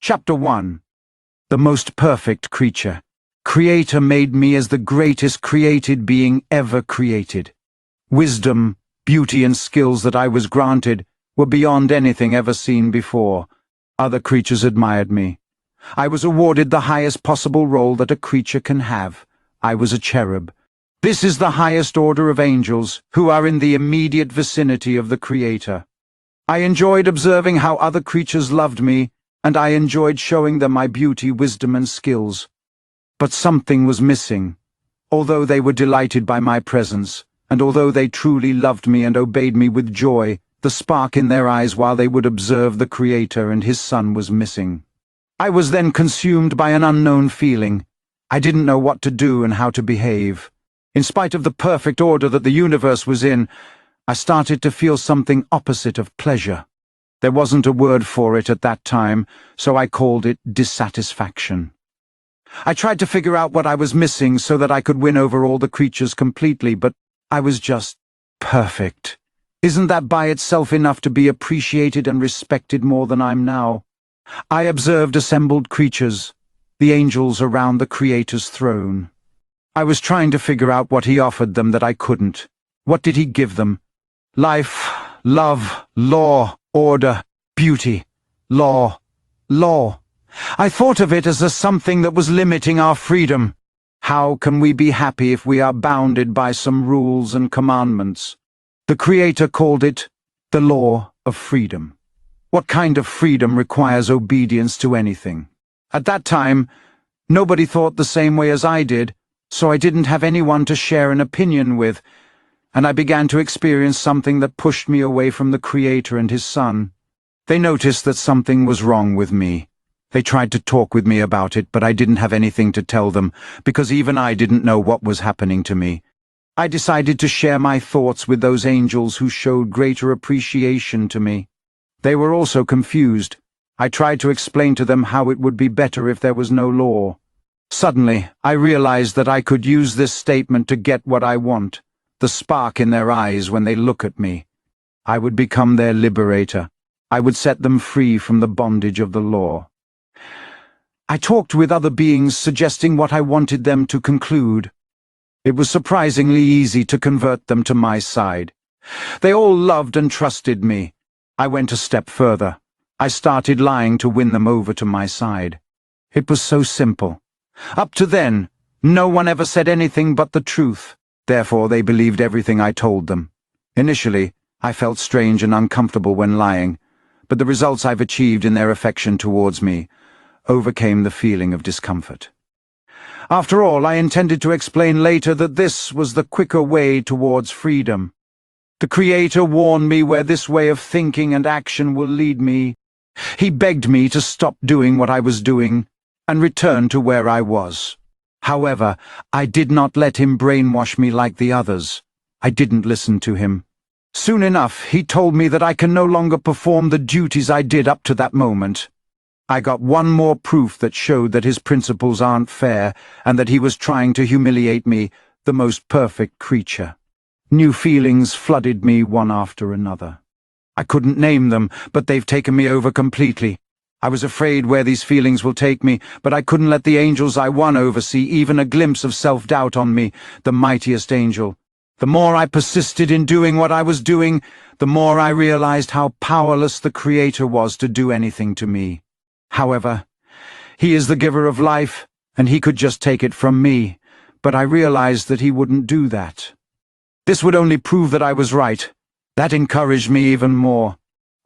Chapter 1. The most perfect creature. Creator made me as the greatest created being ever created. Wisdom, beauty and skills that I was granted were beyond anything ever seen before. Other creatures admired me. I was awarded the highest possible role that a creature can have. I was a cherub. This is the highest order of angels, who are in the immediate vicinity of the Creator. I enjoyed observing how other creatures loved me, and I enjoyed showing them my beauty, wisdom and skills. But something was missing. Although they were delighted by my presence, and although they truly loved me and obeyed me with joy, the spark in their eyes while they would observe the Creator and His Son was missing. I was then consumed by an unknown feeling. I didn't know what to do and how to behave. In spite of the perfect order that the universe was in, I started to feel something opposite of pleasure. There wasn't a word for it at that time, so I called it dissatisfaction. I tried to figure out what I was missing so that I could win over all the creatures completely, but I was just perfect. Isn't that by itself enough to be appreciated and respected more than I'm now? I observed assembled creatures, the angels around the Creator's throne. I was trying to figure out what He offered them that I couldn't. What did He give them? Life, love, law, order, beauty, law. I thought of it as a something that was limiting our freedom. How can we be happy if we are bounded by some rules and commandments? The Creator called it the law of freedom. What kind of freedom requires obedience to anything? At that time, nobody thought the same way as I did, so I didn't have anyone to share an opinion with, and I began to experience something that pushed me away from the Creator and His Son. They noticed that something was wrong with me. They tried to talk with me about it, but I didn't have anything to tell them, because even I didn't know what was happening to me. I decided to share my thoughts with those angels who showed greater appreciation to me. They were also confused. I tried to explain to them how it would be better if there was no law. Suddenly, I realized that I could use this statement to get what I want. The spark in their eyes when they look at me. I would become their liberator. I would set them free from the bondage of the law. I talked with other beings, suggesting what I wanted them to conclude. It was surprisingly easy to convert them to my side. They all loved and trusted me. I went a step further. I started lying to win them over to my side. It was so simple. Up to then, no one ever said anything but the truth. Therefore, they believed everything I told them. Initially, I felt strange and uncomfortable when lying, but the results I've achieved in their affection towards me overcame the feeling of discomfort. After all, I intended to explain later that this was the quicker way towards freedom. The Creator warned me where this way of thinking and action will lead me. He begged me to stop doing what I was doing and return to where I was. However, I did not let Him brainwash me like the others. I didn't listen to Him. Soon enough, He told me that I can no longer perform the duties I did up to that moment. I got one more proof that showed that His principles aren't fair and that He was trying to humiliate me, the most perfect creature. New feelings flooded me one after another. I couldn't name them, but they've taken me over completely. I was afraid where these feelings will take me, but I couldn't let the angels I won over see even a glimpse of self-doubt on me, the mightiest angel. The more I persisted in doing what I was doing, the more I realized how powerless the Creator was to do anything to me. However, He is the giver of life, and He could just take it from me, but I realized that He wouldn't do that. This would only prove that I was right. That encouraged me even more.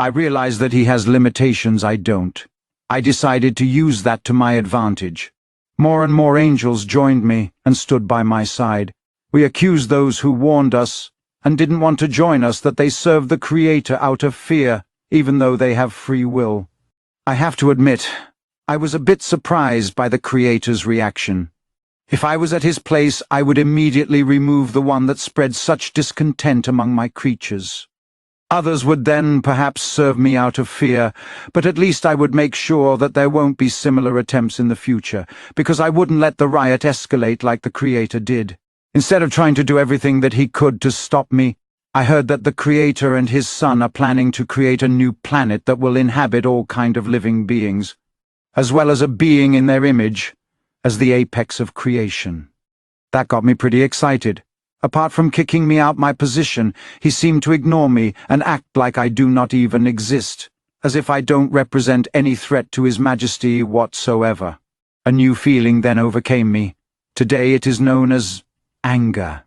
I realized that He has limitations I don't. I decided to use that to my advantage. More and more angels joined me and stood by my side. We accused those who warned us and didn't want to join us that they served the Creator out of fear, even though they have free will. I have to admit, I was a bit surprised by the Creator's reaction. If I was at His place, I would immediately remove the one that spread such discontent among my creatures. Others would then perhaps serve me out of fear, but at least I would make sure that there won't be similar attempts in the future, because I wouldn't let the riot escalate like the Creator did. Instead of trying to do everything that He could to stop me, I heard that the Creator and His Son are planning to create a new planet that will inhabit all kind of living beings. as well as a being in their image, as the apex of creation. That got me pretty excited. Apart from kicking me out my position, he seemed to ignore me and act like I do not even exist, as if I don't represent any threat to His Majesty whatsoever. A new feeling then overcame me. Today it is known as anger.